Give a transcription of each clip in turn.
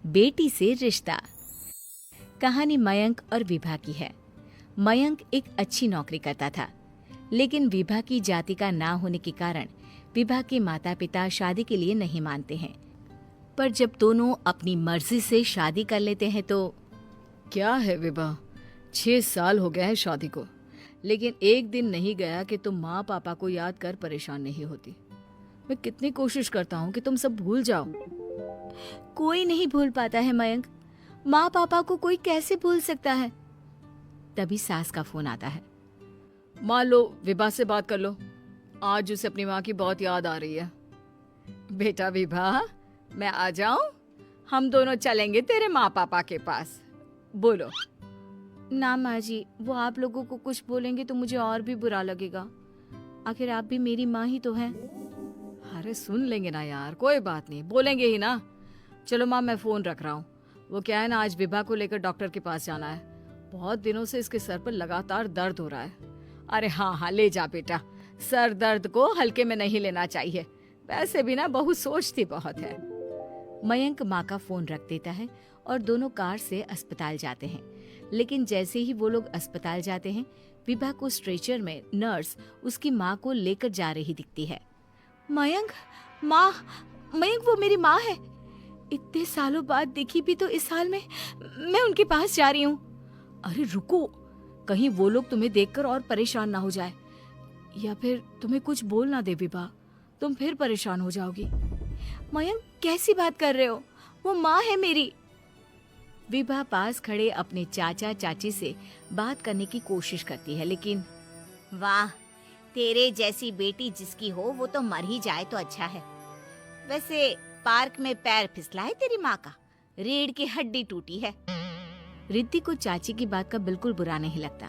बेटी से रिश्ता। कहानी मयंक और विभा की है। मयंक एक अच्छी नौकरी करता था, लेकिन विभा की जाति का ना होने के कारण विभा के माता पिता शादी के लिए नहीं मानते हैं। पर जब दोनों अपनी मर्जी से शादी कर लेते हैं तो क्या है विभा, 6 साल हो गए हैं शादी को, लेकिन एक दिन नहीं गया कि तुम माँ पापा को याद कर परेशान नहीं होती। मैं कितनी कोशिश करता हूँ कि तुम सब भूल जाओ। कोई नहीं भूल पाता है मयंक। माँ पापा को कोई कैसे भूल सकता है। तभी सास का फोन आता है। मान लो विभा से बात कर लो, आज उसे अपनी माँ की बहुत याद आ रही है। बेटा विभा, मैं आ जाऊं? हम दोनों चलेंगे तेरे माँ पापा के पास। बोलो। ना माँ जी, वो आप लोगों को कुछ बोलेंगे तो मुझे और भी बुरा लगेगा। आखिर आप भी मेरी माँ ही तो हैं। अरे सुन लेंगे ना यार, कोई बात नहीं, बोलेंगे ही ना। चलो माँ, मैं फोन रख रहा हूँ। वो क्या है ना, आज विभा को लेकर डॉक्टर के पास जाना है। बहुत दिनों से इसके सर पर लगातार दर्द हो रहा है। अरे हाँ हाँ, ले जा बेटा, सर दर्द को हल्के में नहीं लेना चाहिए। वैसे भी ना बहू सोचती बहुत है। मयंक माँ का फोन रख देता है और दोनों कार से अस्पताल जाते हैं। लेकिन जैसे ही वो लोग अस्पताल जाते हैं, विभा को स्ट्रेचर में नर्स उसकी माँ को लेकर जा रही दिखती है। मयंक, माँ, मयंक वो मेरी माँ है। इतने सालों बाद दिखी भी तो इस हाल में मैं उनके पास जा रही हूँ। अरे रुको, कहीं वो लोग तुम्हें देखकर और परेशान ना हो जाए, या फिर तुम्हें कुछ बोल ना दे विभा, तुम फिर परेशान हो जाओगी। मयंक, कैसी बात कर रहे हो? वो माँ है मेरी। विभा पास खड़े अपने चाचा चाची से बात करने की कोशिश करती है, लेकिन वाह, तेरे जैसी बेटी जिसकी हो वो तो मर ही जाए तो अच्छा है। वैसे पार्क में पैर फिसला है तेरी माँ का, रीढ़ की हड्डी टूटी है। रिद्धि को चाची की बात का बिल्कुल बुरा नहीं लगता।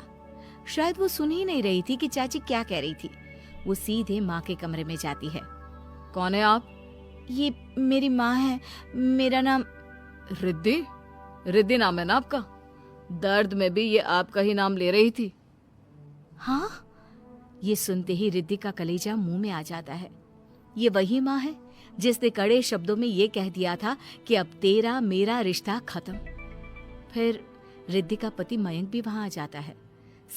शायद वो सुन ही नहीं रही थी कि चाची क्या कह रही थी। वो सीधे माँ के कमरे में जाती है। कौन है आप? ये मेरी माँ है, मेरा नाम रिद्धि। रिद्धि नाम है ना आपका? दर्द में भी ये आपका ही नाम ले रही थी। हाँ, ये सुनते ही रिद्धि का कलेजा मुंह में आ जाता है। ये वही माँ है जिसने कड़े शब्दों में ये कह दिया था कि अब तेरा मेरा रिश्ता खत्म। फिर रिद्धि का पति मयंक भी वहां आ जाता है।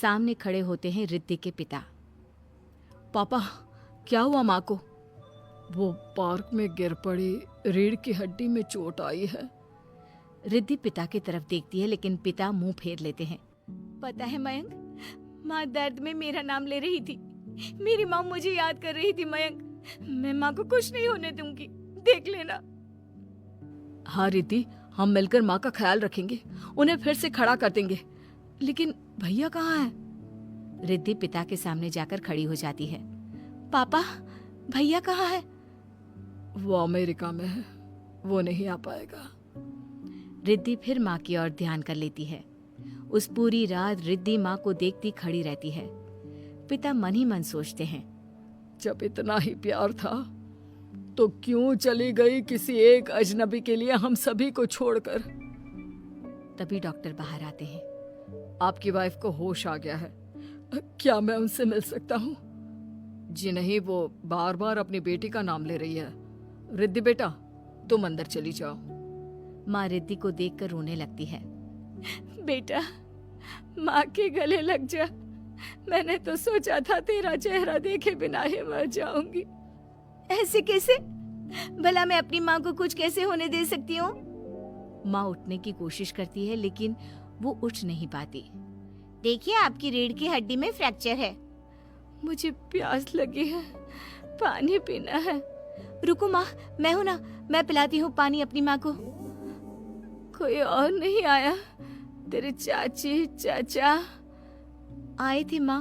सामने खड़े होते हैं रिद्धि के पिता। पापा, क्या हुआ माँ को? वो पार्क में गिर पड़ी, रीढ़ की हड्डी में चोट आई है। रिद्धि पिता की तरफ देखती है, लेकिन पिता मुंह फेर लेते हैं। पता है मयंक, माँ दर्द में मेरा नाम ले रही थी। मेरी माँ मुझे याद कर रही थी मयंक। मैं माँ को कुछ नहीं होने दूंगी, देख लेना। हाँ रिद्धि, हम मिलकर माँ का ख्याल रखेंगे, उन्हें फिर से खड़ा कर देंगे। लेकिन भैया कहाँ हैं? रिद्धि पिता के सामने जाकर खड़ी हो जाती है। पापा, भैया कहाँ है? वो अमेरिका में है, वो नहीं आ पाएगा। रिद्धि फिर माँ की ओर ध्यान कर लेती है। उस पूरी रात रिद्धि माँ को देखती खड़ी रहती है। पिता मन ही मन सोचते हैं, जब इतना ही प्यार था तो क्यों चली गई किसी एक अजनबी के लिए हम सभी को छोड़कर। तभी डॉक्टर बाहर आते हैं। आपकी वाइफ को होश आ गया है, क्या मैं उनसे मिल सकता हूँ? जी नहीं, वो बार बार अपनी बेटी का नाम ले रही है। रिद्धि बेटा, तुम अंदर चली जाओ। माँ रिद्धि को देखकर रोने लगती है। बेटा, माँ के गले लग जा। मैंने तो सोचा था तेरा चेहरा देखे बिना ही मर जाऊंगी। ऐसे कैसे? भला मैं अपनी माँ को कुछ कैसे होने दे सकती हूँ? माँ उठने की कोशिश करती है, लेकिन वो उठ नहीं पाती। देखिए, आपकी रीढ़ की हड्डी में फ्रैक्चर है। मुझे प्यास लगी है, पानी पीना है। रुको माँ, मैं हूँ ना, मैं पिलाती हूँ पानी अपनी माँ को। कोई और नहीं आया? तेरे चाची चाचा आए थे माँ,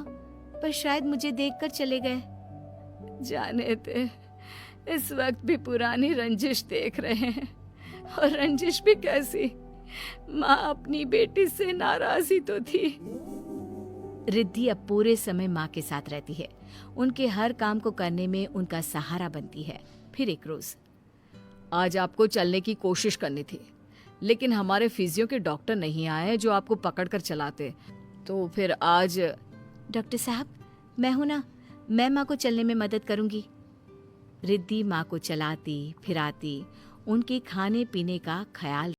पर शायद मुझे देखकर चले गए। जाने दे, इस वक्त भी पुरानी रंजिश देख रहे हैं। और रंजिश भी कैसी? माँ अपनी बेटी से नाराज ही तो थी। रिद्धि अब पूरे समय माँ के साथ रहती है। उनके हर काम को करने में उनका सहारा बनती है। फिर एक रोज, आज आपको चलने की कोशिश करनी थी, लेकिन हमारे फिजियो के डॉक्टर नहीं आए जो आपको पकड़ कर चलाते, तो फिर आज। डॉक्टर साहब, मैं हूं ना, मैं माँ को चलने में मदद करूंगी। रिद्धि माँ को चलाती फिराती, उनके खाने पीने का ख्याल